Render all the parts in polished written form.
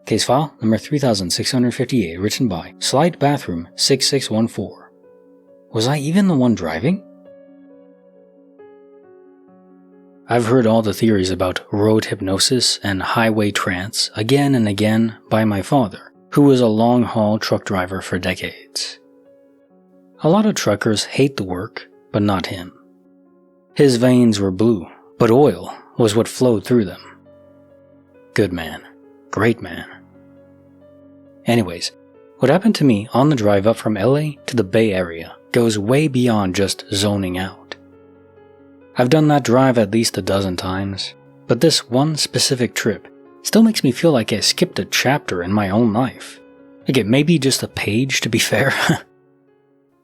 Case file number 3658, written by Slide Bathroom 6614. Was I even the one driving? I've heard all the theories about road hypnosis and highway trance again and again by my father, who was a long-haul truck driver for decades. A lot of truckers hate the work, but not him. His veins were blue, but oil was what flowed through them. Good man. Great man. Anyways, what happened to me on the drive up from LA to the Bay Area goes way beyond just zoning out. I've done that drive at least a dozen times, but this one specific trip still makes me feel like I skipped a chapter in my own life. Like it may be just a page, to be fair.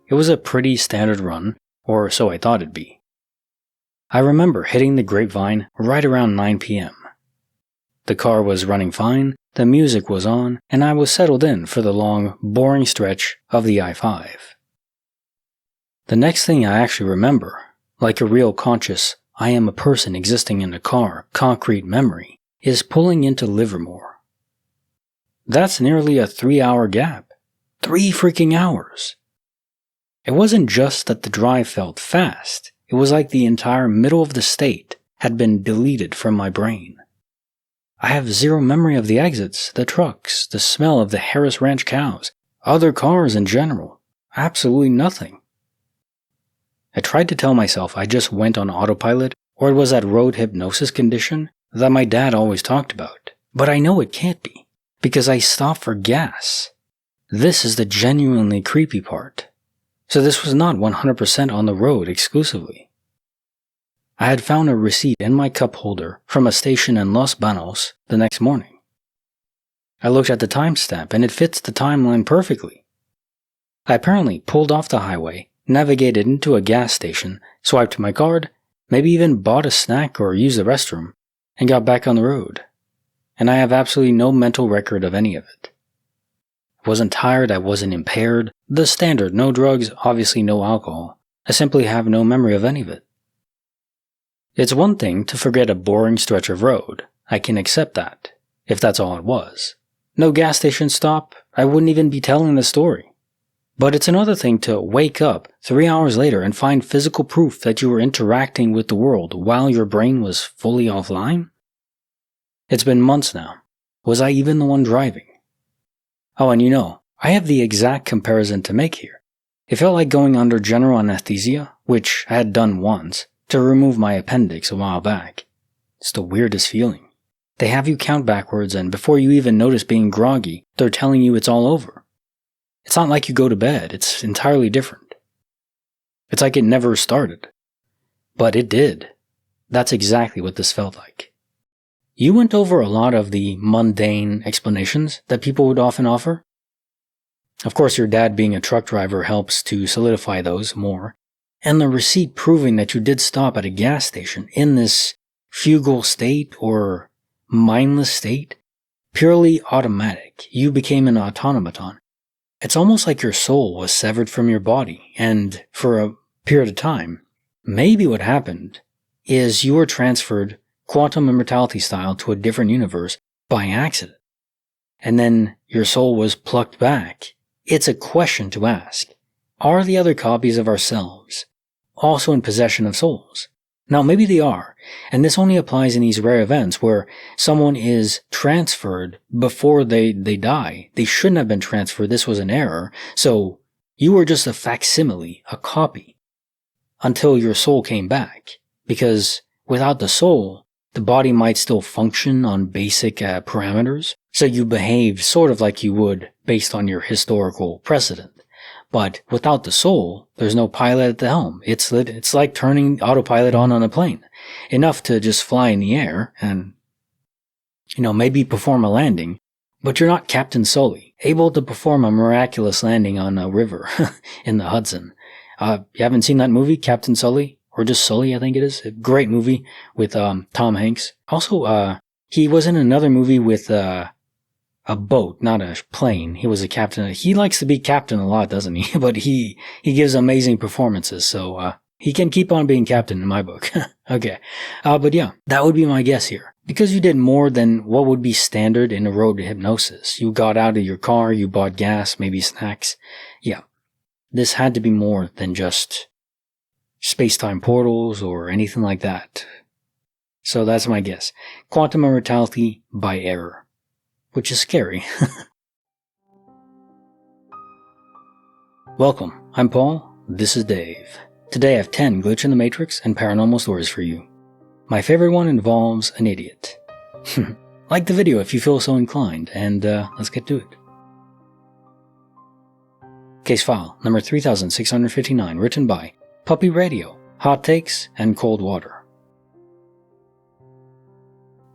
It was a pretty standard run, or so I thought it'd be. I remember hitting the Grapevine right around 9 p.m. The car was running fine, the music was on, and I was settled in for the long, boring stretch of the I-5. The next thing I actually remember, like a real conscious, I am a person existing in a car, concrete memory, is pulling into Livermore. That's nearly a 3-hour gap. 3 freaking hours! It wasn't just that the drive felt fast, it was like the entire middle of the state had been deleted from my brain. I have zero memory of the exits, the trucks, the smell of the Harris Ranch cows, other cars in general. Absolutely nothing. I tried to tell myself I just went on autopilot, or it was that road hypnosis condition that my dad always talked about. But I know it can't be, because I stopped for gas. This is the genuinely creepy part. So this was not 100% on the road exclusively. I had found a receipt in my cup holder from a station in Los Banos the next morning. I looked at the timestamp and it fits the timeline perfectly. I apparently pulled off the highway, navigated into a gas station, swiped my card, maybe even bought a snack or used the restroom, and got back on the road. And I have absolutely no mental record of any of it. I wasn't tired, I wasn't impaired, the standard, no drugs, obviously no alcohol. I simply have no memory of any of it. It's one thing to forget a boring stretch of road. I can accept that, if that's all it was. No gas station stop, I wouldn't even be telling the story. But it's another thing to wake up 3 hours later and find physical proof that you were interacting with the world while your brain was fully offline? It's been months now. Was I even the one driving? Oh, and I have the exact comparison to make here. It felt like going under general anesthesia, which I had done once, to remove my appendix a while back. It's the weirdest feeling. They have you count backwards, and before you even notice being groggy, they're telling you it's all over. It's not like you go to bed, it's entirely different. It's like it never started. But it did. That's exactly what this felt like. You went over a lot of the mundane explanations that people would often offer. Of course, your dad being a truck driver helps to solidify those more. And the receipt proving that you did stop at a gas station in this fugal state or mindless state, purely automatic. You became an automaton. It's almost like your soul was severed from your body, and for a period of time, maybe what happened is you were transferred quantum immortality style to a different universe by accident. And then your soul was plucked back. It's a question to ask. Are the other copies of ourselves also in possession of souls? Now, maybe they are, and this only applies in these rare events where someone is transferred before they die. They shouldn't have been transferred, this was an error, so you were just a facsimile, a copy, until your soul came back. Because without the soul, the body might still function on basic parameters, so you behave sort of like you would based on your historical precedent. But without the soul, there's no pilot at the helm. It's like turning autopilot on a plane. Enough to just fly in the air and, maybe perform a landing, but you're not Captain Sully, able to perform a miraculous landing on a river in the Hudson. You haven't seen that movie, Captain Sully? Or just Sully, I think it is. A great movie with Tom Hanks. Also, he was in another movie with a boat, not a plane. He was a captain. He likes to be captain a lot, doesn't he? But he gives amazing performances, so He can keep on being captain in my book. Okay. But yeah, that would be my guess here. Because you did more than what would be standard in a road hypnosis. You got out of your car, you bought gas, maybe snacks. Yeah. This had to be more than just space-time portals or anything like that. So that's my guess. Quantum immortality by error. Which is scary. Welcome, I'm Paul, this is Dave. Today I have 10 Glitch in the Matrix and paranormal stories for you. My favorite one involves an idiot. Like the video if you feel so inclined, and let's get to it. Case file number 3659, written by Puppy Radio, Hot Takes, and Cold Water.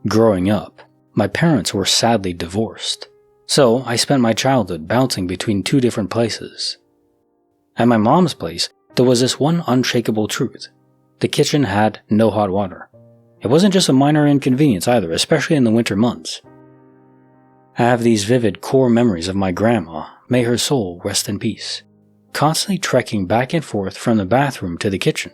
Growing up, my parents were sadly divorced, so I spent my childhood bouncing between two different places. At my mom's place, there was this one unshakable truth. The kitchen had no hot water. It wasn't just a minor inconvenience either, especially in the winter months. I have these vivid core memories of my grandma, may her soul rest in peace, constantly trekking back and forth from the bathroom to the kitchen.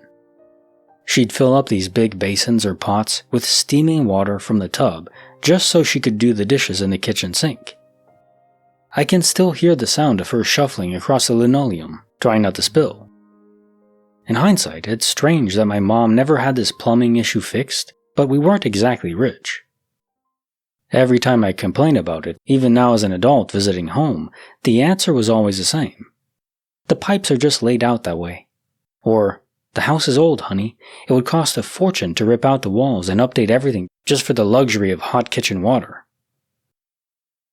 She'd fill up these big basins or pots with steaming water from the tub just so she could do the dishes in the kitchen sink. I can still hear the sound of her shuffling across the linoleum, trying not to spill. In hindsight, it's strange that my mom never had this plumbing issue fixed, but we weren't exactly rich. Every time I complained about it, even now as an adult visiting home, the answer was always the same. The pipes are just laid out that way. Or, the house is old, honey. It would cost a fortune to rip out the walls and update everything just for the luxury of hot kitchen water.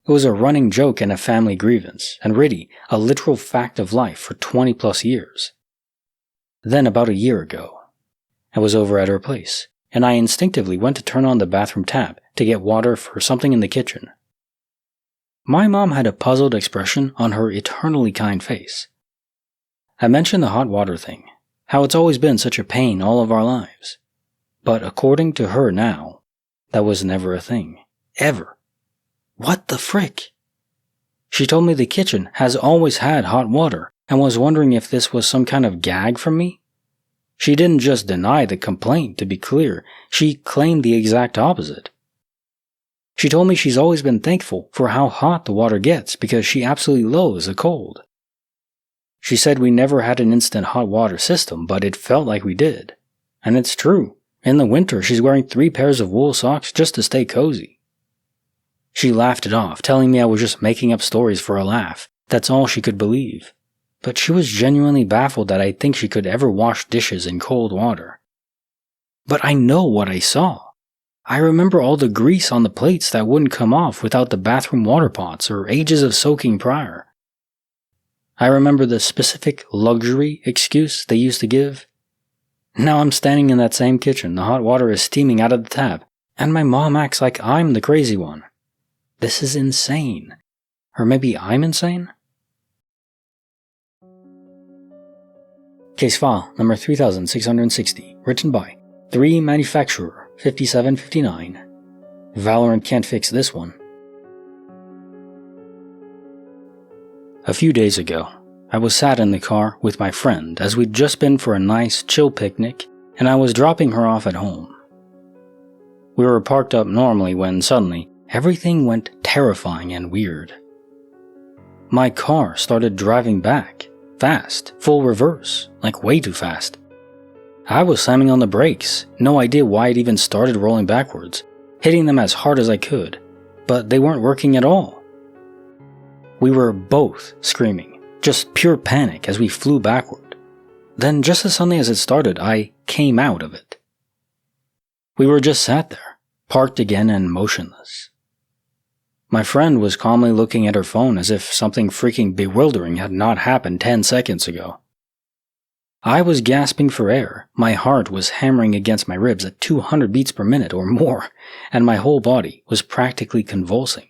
It was a running joke and a family grievance, and really, a literal fact of life for 20 plus years. Then about a year ago, I was over at her place, and I instinctively went to turn on the bathroom tap to get water for something in the kitchen. My mom had a puzzled expression on her eternally kind face. I mentioned the hot water thing, how it's always been such a pain all of our lives. But according to her now, that was never a thing. Ever. What the frick? She told me the kitchen has always had hot water and was wondering if this was some kind of gag from me. She didn't just deny the complaint, to be clear, she claimed the exact opposite. She told me she's always been thankful for how hot the water gets because she absolutely loathes the cold. She said we never had an instant hot water system, but it felt like we did. And it's true. In the winter, she's wearing 3 pairs of wool socks just to stay cozy. She laughed it off, telling me I was just making up stories for a laugh. That's all she could believe. But she was genuinely baffled that I'd think she could ever wash dishes in cold water. But I know what I saw. I remember all the grease on the plates that wouldn't come off without the bathroom water pots or ages of soaking prior. I remember the specific luxury excuse they used to give. Now I'm standing in that same kitchen, the hot water is steaming out of the tap, and my mom acts like I'm the crazy one. This is insane. Or maybe I'm insane? Case file number 3660, written by 3 Manufacturer 5759. Valorant can't fix this one. A few days ago, I was sat in the car with my friend as we'd just been for a nice, chill picnic, and I was dropping her off at home. We were parked up normally when suddenly, everything went terrifying and weird. My car started driving back, fast, full reverse, like way too fast. I was slamming on the brakes, no idea why it even started rolling backwards, hitting them as hard as I could, but they weren't working at all. We were both screaming, just pure panic as we flew backward. Then just as suddenly as it started, I came out of it. We were just sat there, parked again and motionless. My friend was calmly looking at her phone as if something freaking bewildering had not happened 10 seconds ago. I was gasping for air, my heart was hammering against my ribs at 200 beats per minute or more, and my whole body was practically convulsing.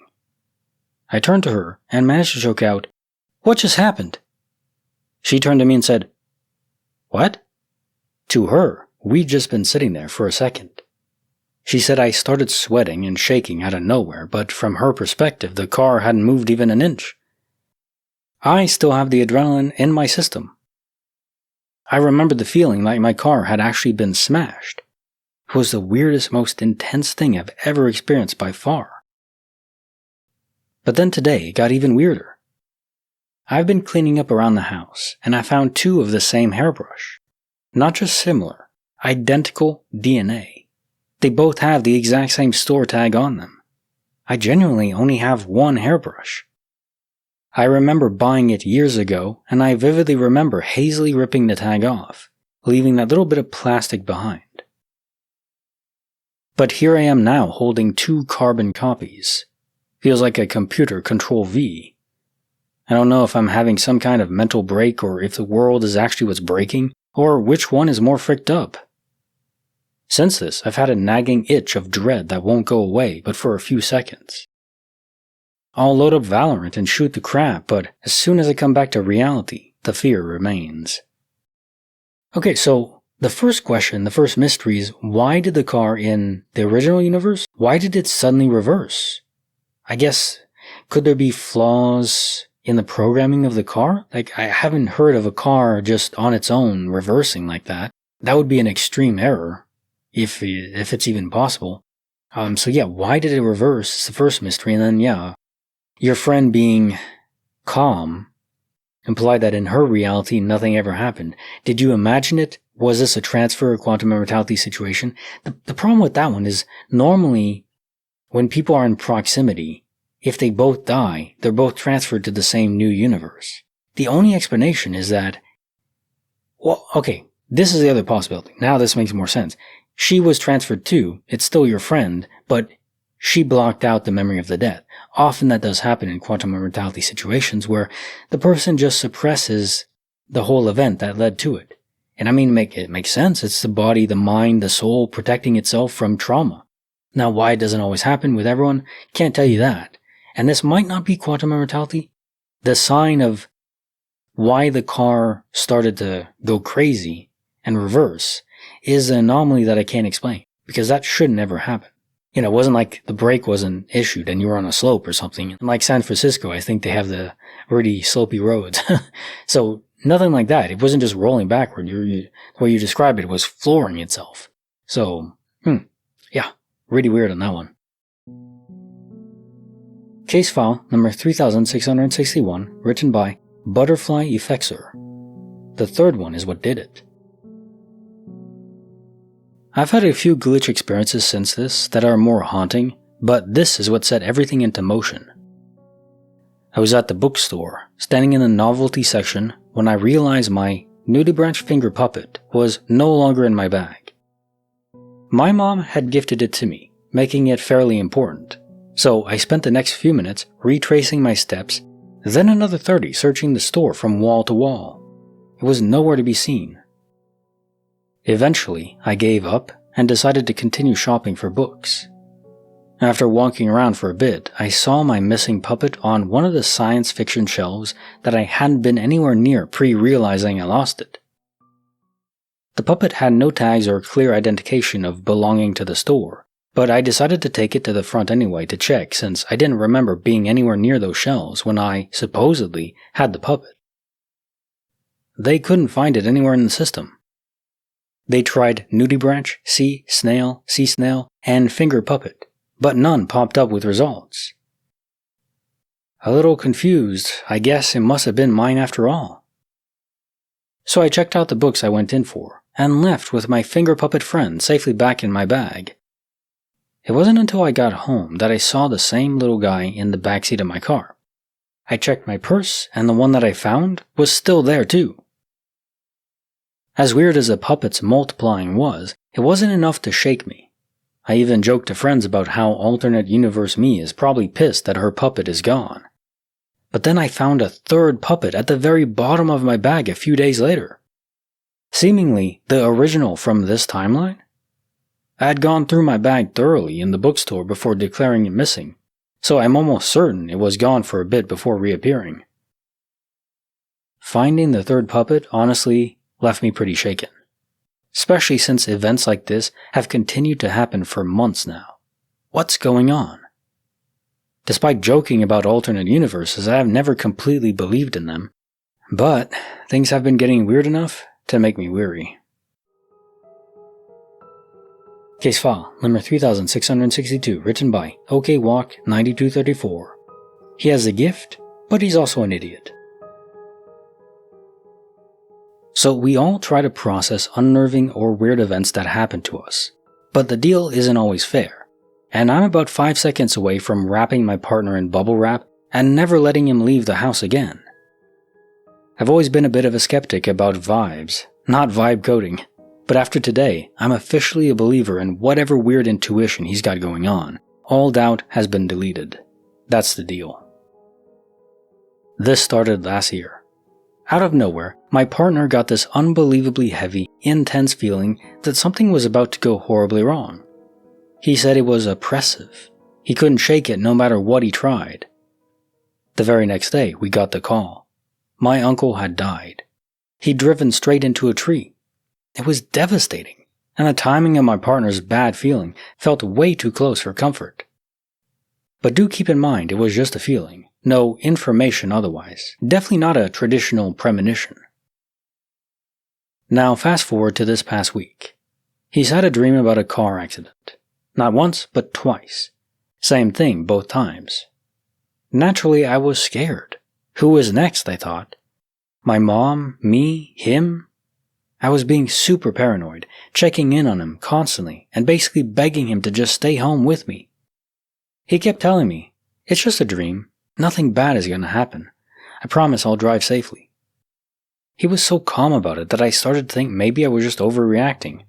I turned to her and managed to choke out, "What just happened?" She turned to me and said, "What?" To her, we'd just been sitting there for a second. She said I started sweating and shaking out of nowhere, but from her perspective, the car hadn't moved even an inch. I still have the adrenaline in my system. I remembered the feeling like my car had actually been smashed. It was the weirdest, most intense thing I've ever experienced by far. But then today it got even weirder. I've been cleaning up around the house, and I found 2 of the same hairbrush. Not just similar, identical DNA. They both have the exact same store tag on them. I genuinely only have 1 hairbrush. I remember buying it years ago, and I vividly remember hazily ripping the tag off, leaving that little bit of plastic behind. But here I am now holding 2 carbon copies. Feels like a computer Control-V. I don't know if I'm having some kind of mental break or if the world is actually what's breaking, or which one is more fricked up. Since this, I've had a nagging itch of dread that won't go away but for a few seconds. I'll load up Valorant and shoot the crap, but as soon as I come back to reality, the fear remains. Okay, so the first question, the first mystery is, why did the car in the original universe, why did it suddenly reverse? I guess, could there be flaws in the programming of the car? Like, I haven't heard of a car just on its own reversing like that. That would be an extreme error, if it's even possible. So yeah, why did it reverse? It's the first mystery, and then yeah, your friend being calm implied that in her reality nothing ever happened. Did you imagine it? Was this a transfer or quantum immortality situation? The problem with that one is normally when people are in proximity, if they both die, they're both transferred to the same new universe. The only explanation is that, well, okay, this is the other possibility. Now this makes more sense. She was transferred too. It's still your friend, but she blocked out the memory of the death. Often that does happen in quantum immortality situations where the person just suppresses the whole event that led to it. And I mean, it makes sense. It's the body, the mind, the soul protecting itself from trauma. Now, why it doesn't always happen with everyone, can't tell you that. And this might not be quantum immortality. The sign of why the car started to go crazy and reverse is an anomaly that I can't explain, because that should never happen. You know, it wasn't like the brake wasn't issued and you were on a slope or something. And like San Francisco, I think they have the really slopey roads. So nothing like that. It wasn't just rolling backward. The way you described it was flooring itself. So, yeah, really weird on that one. Case file number 3661, written by Butterfly Effexor. The third one is what did it. I've had a few glitch experiences since this that are more haunting, but this is what set everything into motion. I was at the bookstore, standing in the novelty section, when I realized my nudibranch finger puppet was no longer in my bag. My mom had gifted it to me, making it fairly important, so I spent the next few minutes retracing my steps, then another 30 searching the store from wall to wall. It was nowhere to be seen. Eventually, I gave up and decided to continue shopping for books. After walking around for a bit, I saw my missing puppet on one of the science fiction shelves that I hadn't been anywhere near pre-realizing I lost it. The puppet had no tags or clear identification of belonging to the store, but I decided to take it to the front anyway to check since I didn't remember being anywhere near those shelves when I, supposedly, had the puppet. They couldn't find it anywhere in the system. They tried nudibranch, sea snail, and finger puppet, but none popped up with results. A little confused, I guess it must have been mine after all. So I checked out the books I went in for, and left with my finger puppet friend safely back in my bag. It wasn't until I got home that I saw the same little guy in the backseat of my car. I checked my purse, and the one that I found was still there too. As weird as the puppet's multiplying was, it wasn't enough to shake me. I even joked to friends about how alternate universe me is probably pissed that her puppet is gone. But then I found a third puppet at the very bottom of my bag a few days later. Seemingly the original from this timeline. I had gone through my bag thoroughly in the bookstore before declaring it missing, so I'm almost certain it was gone for a bit before reappearing. Finding the third puppet, honestly, left me pretty shaken, especially since events like this have continued to happen for months now. What's going on? Despite joking about alternate universes, I have never completely believed in them, but things have been getting weird enough to make me weary. Case file number 3662, written by OKWalk9234. He has a gift, but he's also an idiot. So we all try to process unnerving or weird events that happen to us, but the deal isn't always fair. And I'm about 5 seconds away from wrapping my partner in bubble wrap and never letting him leave the house again. I've always been a bit of a skeptic about vibes, not vibe coding, but after today, I'm officially a believer in whatever weird intuition he's got going on. All doubt has been deleted. That's the deal. This started last year. Out of nowhere, my partner got this unbelievably heavy, intense feeling that something was about to go horribly wrong. He said it was oppressive. He couldn't shake it no matter what he tried. The very next day, we got the call. My uncle had died. He'd driven straight into a tree. It was devastating, and the timing of my partner's bad feeling felt way too close for comfort. But do keep in mind it was just a feeling, no information otherwise. Definitely not a traditional premonition. Now fast forward to this past week. He's had a dream about a car accident. Not once, but twice. Same thing both times. Naturally, I was scared. Who was next, I thought? My mom, me, him? I was being super paranoid, checking in on him constantly, and basically begging him to just stay home with me. He kept telling me, "It's just a dream. Nothing bad is going to happen. I promise I'll drive safely." He was so calm about it that I started to think maybe I was just overreacting.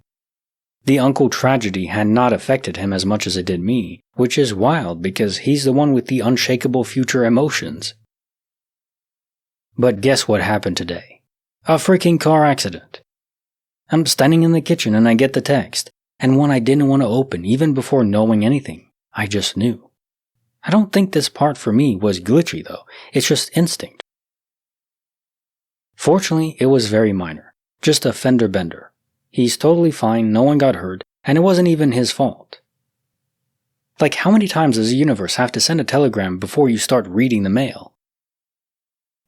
The uncle tragedy had not affected him as much as it did me, which is wild because he's the one with the unshakable future emotions. But guess what happened today? A freaking car accident. I'm standing in the kitchen and I get the text, and one I didn't want to open even before knowing anything. I just knew. I don't think this part for me was glitchy though, it's just instinct. Fortunately, it was very minor, just a fender bender. He's totally fine, no one got hurt, and it wasn't even his fault. Like, how many times does the universe have to send a telegram before you start reading the mail?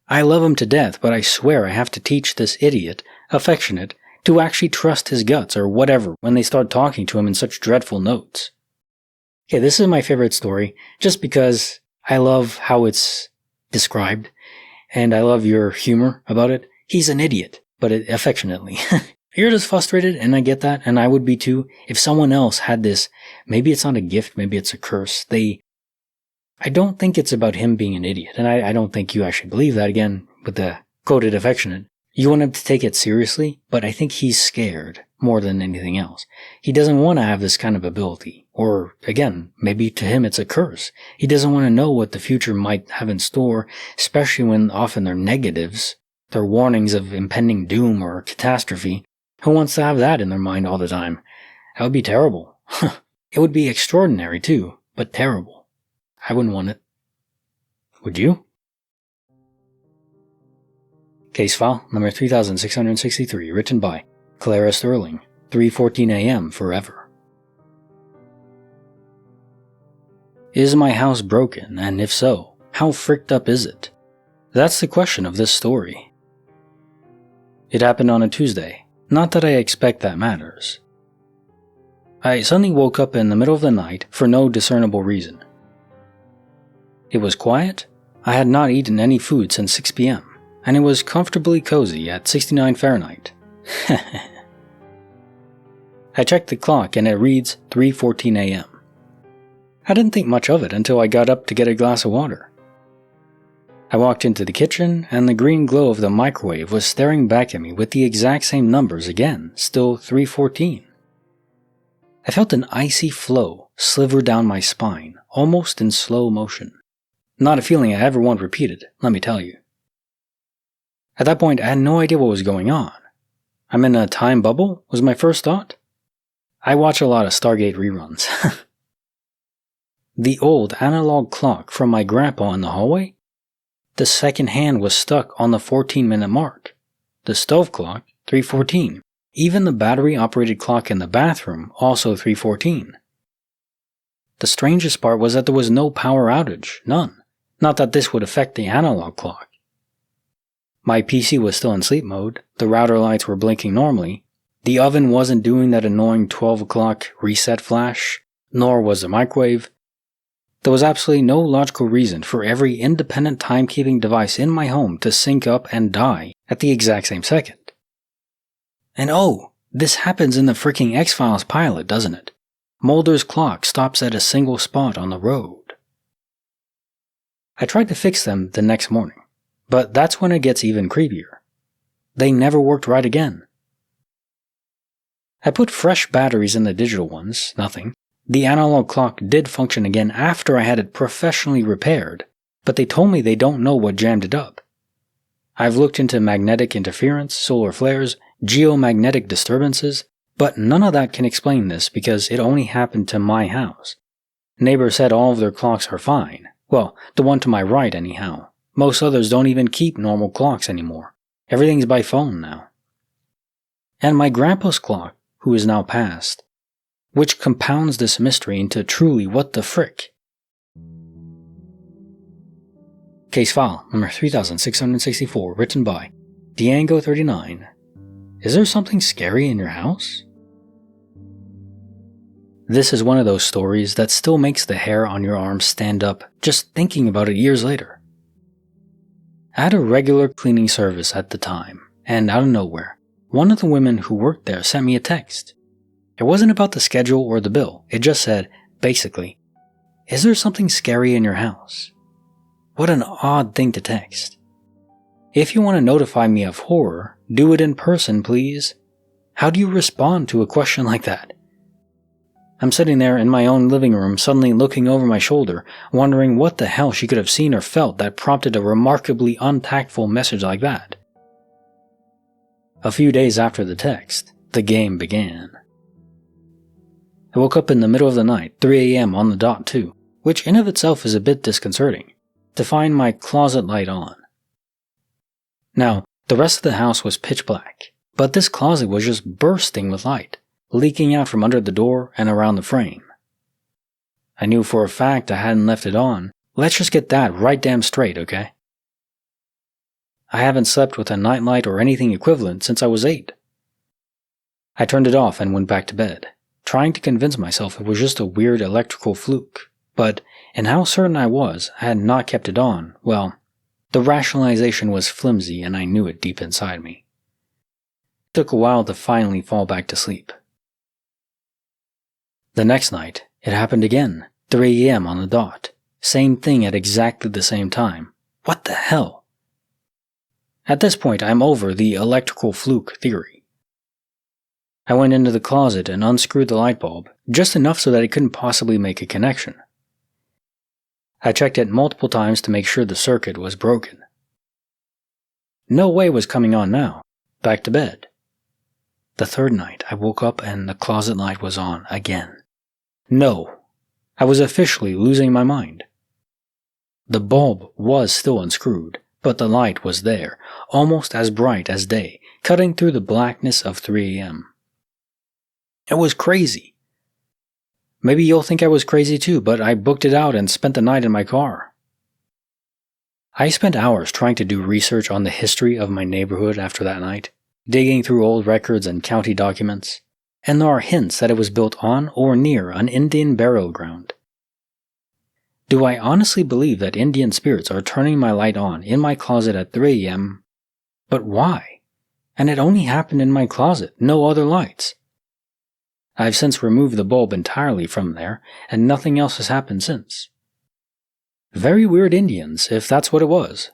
I love him to death, but I swear I have to teach this idiot, affectionate, to actually trust his guts or whatever when they start talking to him in such dreadful notes. Okay, this is my favorite story, just because I love how it's described, and I love your humor about it. He's an idiot, but affectionately. You're just frustrated, and I get that, and I would be too. If someone else had this, maybe it's not a gift, maybe it's a curse. I don't think it's about him being an idiot, and I don't think you actually believe that, again, with the quoted affectionate. You want him to take it seriously, but I think he's scared more than anything else. He doesn't want to have this kind of ability. Or, again, maybe to him it's a curse. He doesn't want to know what the future might have in store, especially when often they're negatives. They're warnings of impending doom or catastrophe. Who wants to have that in their mind all the time? That would be terrible. It would be extraordinary too, but terrible. I wouldn't want it. Would you? Case file number 3663, written by Clara Sterling, 3:14 a.m. forever. Is my house broken, and if so, how fricked up is it? That's the question of this story. It happened on a Tuesday. Not that I expect that matters. I suddenly woke up in the middle of the night for no discernible reason. It was quiet. I had not eaten any food since 6 p.m., and it was comfortably cozy at 69 Fahrenheit. I checked the clock and it reads 3:14 a.m. I didn't think much of it until I got up to get a glass of water. I walked into the kitchen, and the green glow of the microwave was staring back at me with the exact same numbers again, still 3:14. I felt an icy flow sliver down my spine, almost in slow motion. Not a feeling I ever want repeated, let me tell you. At that point, I had no idea what was going on. I'm in a time bubble, was my first thought. I watch a lot of Stargate reruns. The old analog clock from my grandpa in the hallway? The second hand was stuck on the 14-minute mark. The stove clock, 3:14. Even the battery-operated clock in the bathroom, also 3:14. The strangest part was that there was no power outage, none. Not that this would affect the analog clock. My PC was still in sleep mode, the router lights were blinking normally, the oven wasn't doing that annoying 12 o'clock reset flash, nor was the microwave. There was absolutely no logical reason for every independent timekeeping device in my home to sync up and die at the exact same second. And oh, this happens in the freaking X-Files pilot, doesn't it? Mulder's clock stops at a single spot on the road. I tried to fix them the next morning, but that's when it gets even creepier. They never worked right again. I put fresh batteries in the digital ones, nothing. The analog clock did function again after I had it professionally repaired, but they told me they don't know what jammed it up. I've looked into magnetic interference, solar flares, geomagnetic disturbances, but none of that can explain this because it only happened to my house. Neighbors said all of their clocks are fine. Well, the one to my right anyhow. Most others don't even keep normal clocks anymore. Everything's by phone now. And my grandpa's clock, who is now passed, which compounds this mystery into truly what the frick. Case file number 3664, written by Diango39. Is there something scary in your house? This is one of those stories that still makes the hair on your arms stand up just thinking about it years later. I had a regular cleaning service at the time, and out of nowhere, one of the women who worked there sent me a text. It wasn't about the schedule or the bill, it just said, basically, "Is there something scary in your house?" What an odd thing to text. If you want to notify me of horror, do it in person, please. How do you respond to a question like that? I'm sitting there in my own living room, suddenly looking over my shoulder, wondering what the hell she could have seen or felt that prompted a remarkably untactful message like that. A few days after the text, the game began. I woke up in the middle of the night, 3 a.m. on the dot too, which in of itself is a bit disconcerting, to find my closet light on. Now, the rest of the house was pitch black, but this closet was just bursting with light, leaking out from under the door and around the frame. I knew for a fact I hadn't left it on. Let's just get that right damn straight, okay? I haven't slept with a nightlight or anything equivalent since I was 8. I turned it off and went back to bed, trying to convince myself it was just a weird electrical fluke, but in how certain I was I had not kept it on, well, the rationalization was flimsy and I knew it deep inside me. It took a while to finally fall back to sleep. The next night, it happened again, 3 a.m. on the dot. Same thing at exactly the same time. What the hell? At this point, I'm over the electrical fluke theory. I went into the closet and unscrewed the light bulb, just enough so that it couldn't possibly make a connection. I checked it multiple times to make sure the circuit was broken. No way was coming on now. Back to bed. The third night, I woke up and the closet light was on again. No, I was officially losing my mind. The bulb was still unscrewed, but the light was there, almost as bright as day, cutting through the blackness of 3 a.m. It was crazy. Maybe you'll think I was crazy too, but I booked it out and spent the night in my car. I spent hours trying to do research on the history of my neighborhood after that night, digging through old records and county documents, and there are hints that it was built on or near an Indian burial ground. Do I honestly believe that Indian spirits are turning my light on in my closet at 3 a.m.? But why? And it only happened in my closet, no other lights. I've since removed the bulb entirely from there, and nothing else has happened since. Very weird Indians, if that's what it was.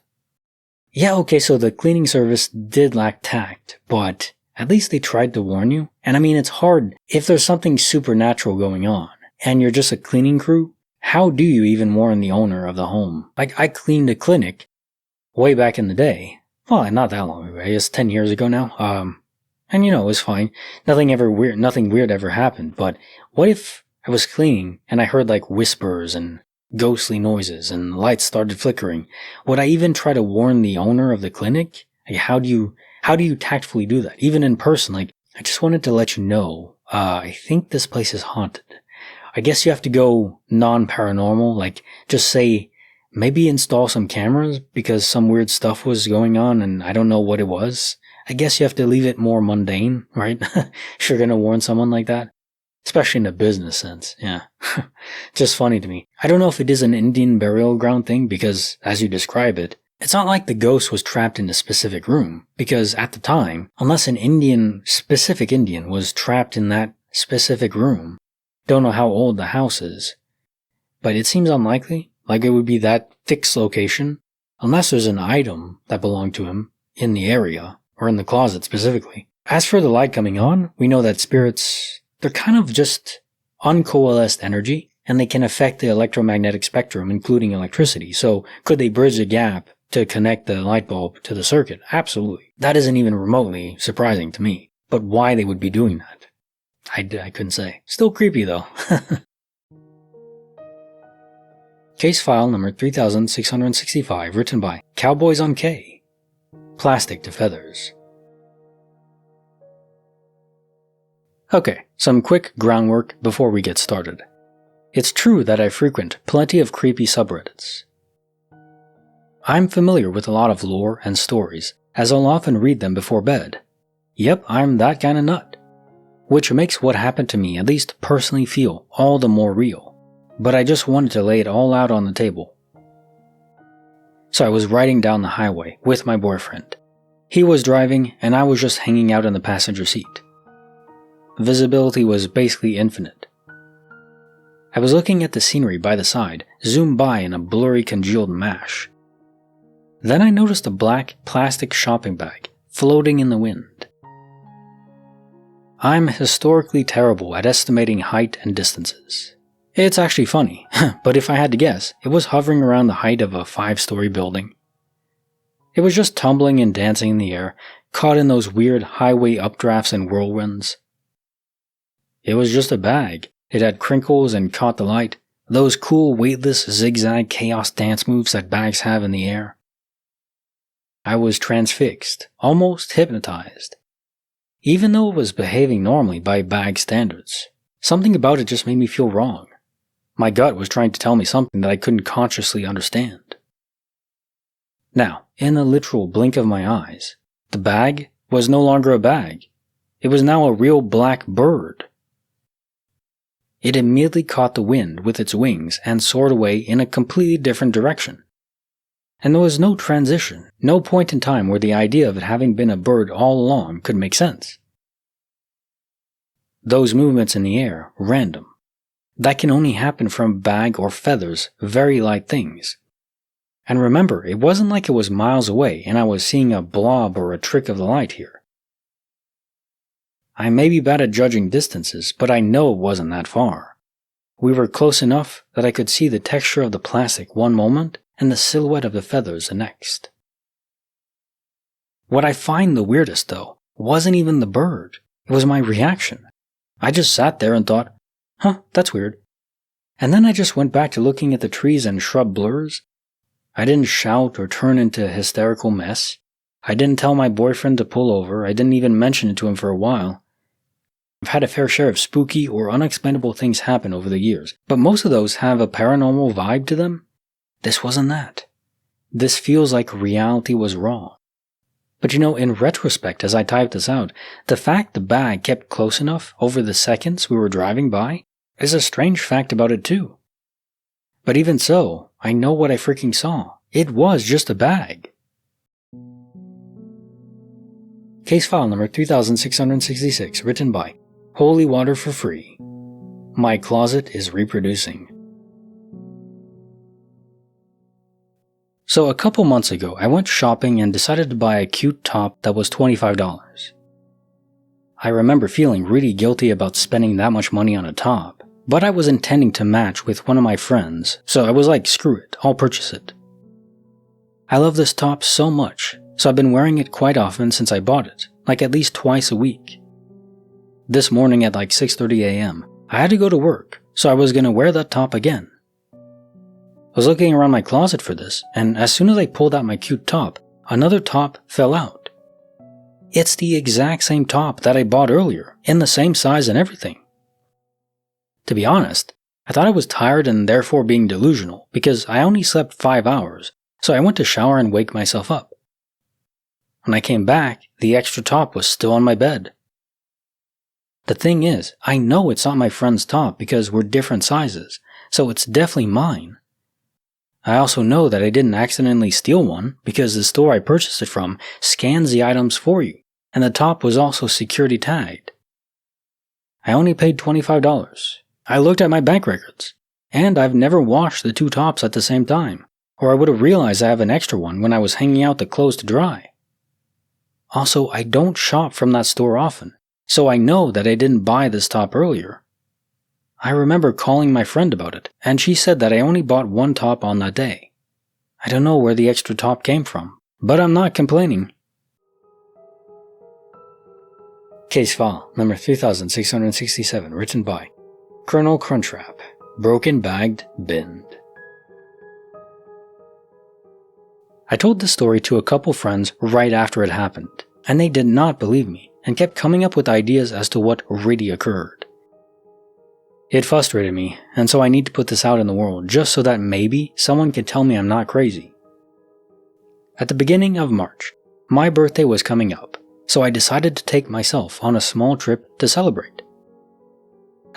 Yeah, okay, so the cleaning service did lack tact, but at least they tried to warn you. And I mean, it's hard if there's something supernatural going on, and you're just a cleaning crew. How do you even warn the owner of the home? Like, I cleaned a clinic way back in the day. Well, not that long ago. I guess 10 years ago now. And it was fine. Nothing weird ever happened. But what if I was cleaning and I heard like whispers and ghostly noises and the lights started flickering? Would I even try to warn the owner of the clinic? Like, how do you tactfully do that? Even in person, like, I just wanted to let you know, I think this place is haunted. I guess you have to go non-paranormal, like, just say, Maybe install some cameras because some weird stuff was going on and I don't know what it was. I guess you have to leave it more mundane, right? If you're gonna warn someone like that. Especially in a business sense, yeah. Just funny to me. I don't know if it is an Indian burial ground thing because, as you describe it, it's not like the ghost was trapped in a specific room. Because at the time, unless an specific Indian was trapped in that specific room, don't know how old the house is. But it seems unlikely, like it would be that fixed location, unless there's an item that belonged to him in the area, or in the closet specifically. As for the light coming on, we know that spirits, they're kind of just uncoalesced energy, and they can affect the electromagnetic spectrum, including electricity. So could they bridge the gap to connect the light bulb to the circuit? Absolutely. That isn't even remotely surprising to me. But why they would be doing that, I couldn't say. Still creepy though. Case file number 3665, written by Cowboys on K. Plastic to feathers. Okay, some quick groundwork before we get started. It's true that I frequent plenty of creepy subreddits. I'm familiar with a lot of lore and stories, as I'll often read them before bed. Yep, I'm that kind of nut. Which makes what happened to me at least personally feel all the more real. But I just wanted to lay it all out on the table. So I was riding down the highway with my boyfriend. He was driving and I was just hanging out in the passenger seat. Visibility was basically infinite. I was looking at the scenery by the side, zoomed by in a blurry congealed mash. Then I noticed a black plastic shopping bag floating in the wind. I'm historically terrible at estimating height and distances. It's actually funny, but if I had to guess, it was hovering around the height of a 5-story building. It was just tumbling and dancing in the air, caught in those weird highway updrafts and whirlwinds. It was just a bag. It had crinkles and caught the light, those cool weightless zigzag chaos dance moves that bags have in the air. I was transfixed, almost hypnotized. Even though it was behaving normally by bag standards, something about it just made me feel wrong. My gut was trying to tell me something that I couldn't consciously understand. Now, in a literal blink of my eyes, the bag was no longer a bag. It was now a real black bird. It immediately caught the wind with its wings and soared away in a completely different direction. And there was no transition, no point in time where the idea of it having been a bird all along could make sense. Those movements in the air, random. That can only happen from a bag or feathers, very light things. And remember, it wasn't like it was miles away and I was seeing a blob or a trick of the light here. I may be bad at judging distances, but I know it wasn't that far. We were close enough that I could see the texture of the plastic one moment and the silhouette of the feathers the next. What I find the weirdest, though, wasn't even the bird. It was my reaction. I just sat there and thought, that's weird. And then I just went back to looking at the trees and shrub blurs. I didn't shout or turn into a hysterical mess. I didn't tell my boyfriend to pull over. I didn't even mention it to him for a while. I've had a fair share of spooky or unexplainable things happen over the years, but most of those have a paranormal vibe to them. This wasn't that. This feels like reality was wrong. But in retrospect, as I typed this out, the fact the bag kept close enough over the seconds we were driving by is a strange fact about it too. But even so, I know what I freaking saw. It was just a bag. Case file number 3666, written by Holy Water for Free. My closet is reproducing. So a couple months ago, I went shopping and decided to buy a cute top that was $25. I remember feeling really guilty about spending that much money on a top, but I was intending to match with one of my friends, so I was like, screw it, I'll purchase it. I love this top so much, so I've been wearing it quite often since I bought it, like at least twice a week. This morning at like 6:30 a.m., I had to go to work, so I was going to wear that top again. I was looking around my closet for this, and as soon as I pulled out my cute top, another top fell out. It's the exact same top that I bought earlier, in the same size and everything. To be honest, I thought I was tired and therefore being delusional because I only slept 5 hours, so I went to shower and wake myself up. When I came back, the extra top was still on my bed. The thing is, I know it's not my friend's top because we're different sizes, so it's definitely mine. I also know that I didn't accidentally steal one because the store I purchased it from scans the items for you, and the top was also security tagged. I only paid $25. I looked at my bank records, and I've never washed the 2 tops at the same time, or I would have realized I have an extra one when I was hanging out the clothes to dry. Also, I don't shop from that store often, so I know that I didn't buy this top earlier. I remember calling my friend about it, and she said that I only bought 1 top on that day. I don't know where the extra top came from, but I'm not complaining. Case file number 3667, written by Colonel Crunchwrap, broken bagged, binned. I told this story to a couple friends right after it happened, and they did not believe me and kept coming up with ideas as to what really occurred. It frustrated me, and so I need to put this out in the world just so that maybe someone can tell me I'm not crazy. At the beginning of March, my birthday was coming up, so I decided to take myself on a small trip to celebrate.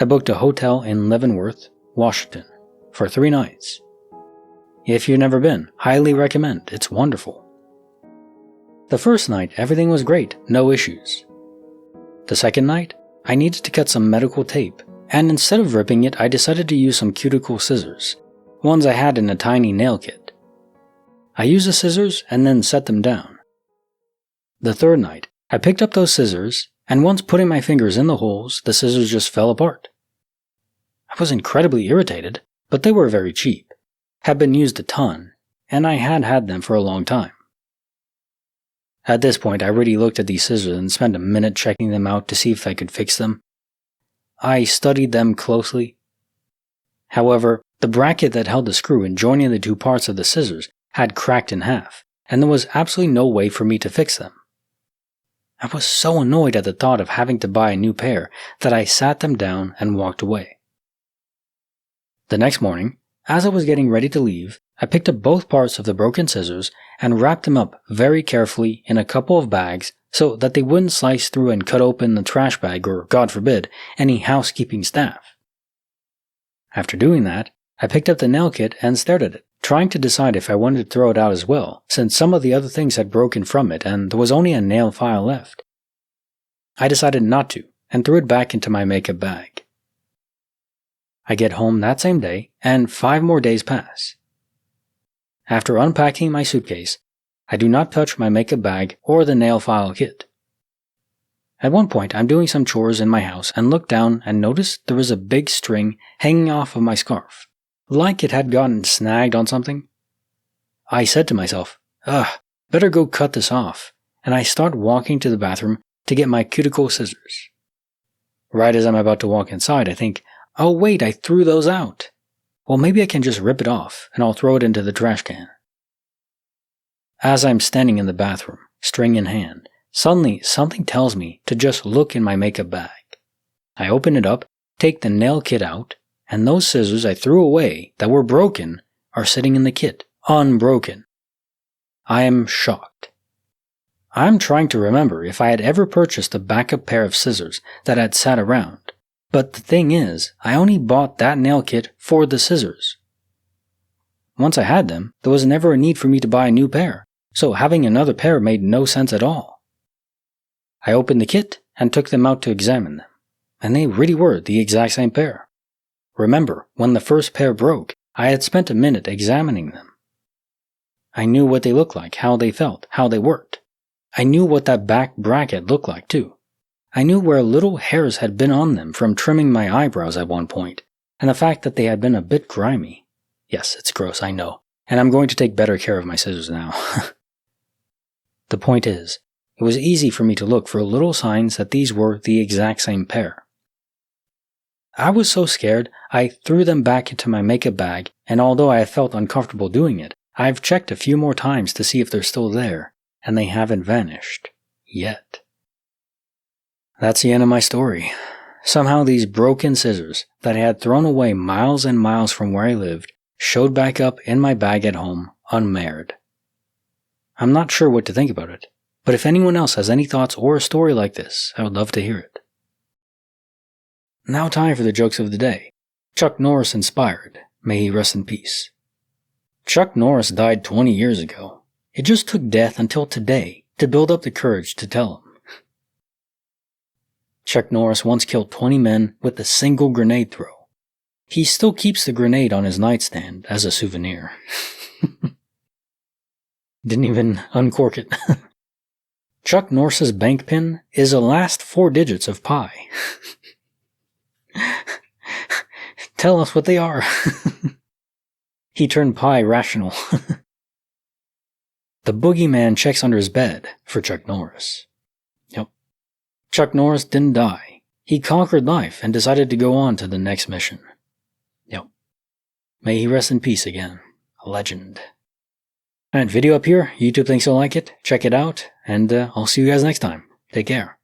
I booked a hotel in Leavenworth, Washington, for 3 nights. If you've never been, highly recommend, it's wonderful. The first night, everything was great, no issues. The second night, I needed to cut some medical tape, and instead of ripping it, I decided to use some cuticle scissors, ones I had in a tiny nail kit. I used the scissors and then set them down. The third night, I picked up those scissors, and once putting my fingers in the holes, the scissors just fell apart. I was incredibly irritated, but they were very cheap, had been used a ton, and I had had them for a long time. At this point, I really looked at these scissors and spent a minute checking them out to see if I could fix them. I studied them closely. However, the bracket that held the screw in joining the 2 parts of the scissors had cracked in half, and there was absolutely no way for me to fix them. I was so annoyed at the thought of having to buy a new pair that I sat them down and walked away. The next morning, as I was getting ready to leave, I picked up both parts of the broken scissors and wrapped them up very carefully in a couple of bags so that they wouldn't slice through and cut open the trash bag or, God forbid, any housekeeping staff. After doing that, I picked up the nail kit and stared at it, trying to decide if I wanted to throw it out as well, since some of the other things had broken from it and there was only a nail file left. I decided not to, and threw it back into my makeup bag. I get home that same day, and 5 more days pass. After unpacking my suitcase, I do not touch my makeup bag or the nail file kit. At one point, I'm doing some chores in my house and look down and notice there was a big string hanging off of my scarf, like it had gotten snagged on something. I said to myself, better go cut this off, and I start walking to the bathroom to get my cuticle scissors. Right as I'm about to walk inside, I think, oh wait, I threw those out. Well, maybe I can just rip it off and I'll throw it into the trash can. As I'm standing in the bathroom, string in hand, suddenly something tells me to just look in my makeup bag. I open it up, take the nail kit out, and those scissors I threw away that were broken are sitting in the kit, unbroken. I am shocked. I'm trying to remember if I had ever purchased a backup pair of scissors that had sat around. But the thing is, I only bought that nail kit for the scissors. Once I had them, there was never a need for me to buy a new pair, so having another pair made no sense at all. I opened the kit and took them out to examine them, and they really were the exact same pair. Remember, when the first pair broke, I had spent a minute examining them. I knew what they looked like, how they felt, how they worked. I knew what that back bracket looked like too. I knew where little hairs had been on them from trimming my eyebrows at one point, and the fact that they had been a bit grimy. Yes, it's gross, I know, and I'm going to take better care of my scissors now. The point is, it was easy for me to look for little signs that these were the exact same pair. I was so scared, I threw them back into my makeup bag, and although I felt uncomfortable doing it, I've checked a few more times to see if they're still there, and they haven't vanished. Yet. That's the end of my story. Somehow these broken scissors that I had thrown away miles and miles from where I lived showed back up in my bag at home, unmarred. I'm not sure what to think about it, but if anyone else has any thoughts or a story like this, I would love to hear it. Now time for the jokes of the day. Chuck Norris inspired. May he rest in peace. Chuck Norris died 20 years ago. It just took death until today to build up the courage to tell him. Chuck Norris once killed 20 men with a single grenade throw. He still keeps the grenade on his nightstand as a souvenir. Didn't even uncork it. Chuck Norris's bank pin is the last 4 digits of pi. Tell us what they are. He turned pi rational. The boogeyman checks under his bed for Chuck Norris. Yep. Chuck Norris didn't die. He conquered life and decided to go on to the next mission. Yep. May he rest in peace again. A legend. Alright, video up here. YouTube thinks you'll like it. Check it out. And I'll see you guys next time. Take care.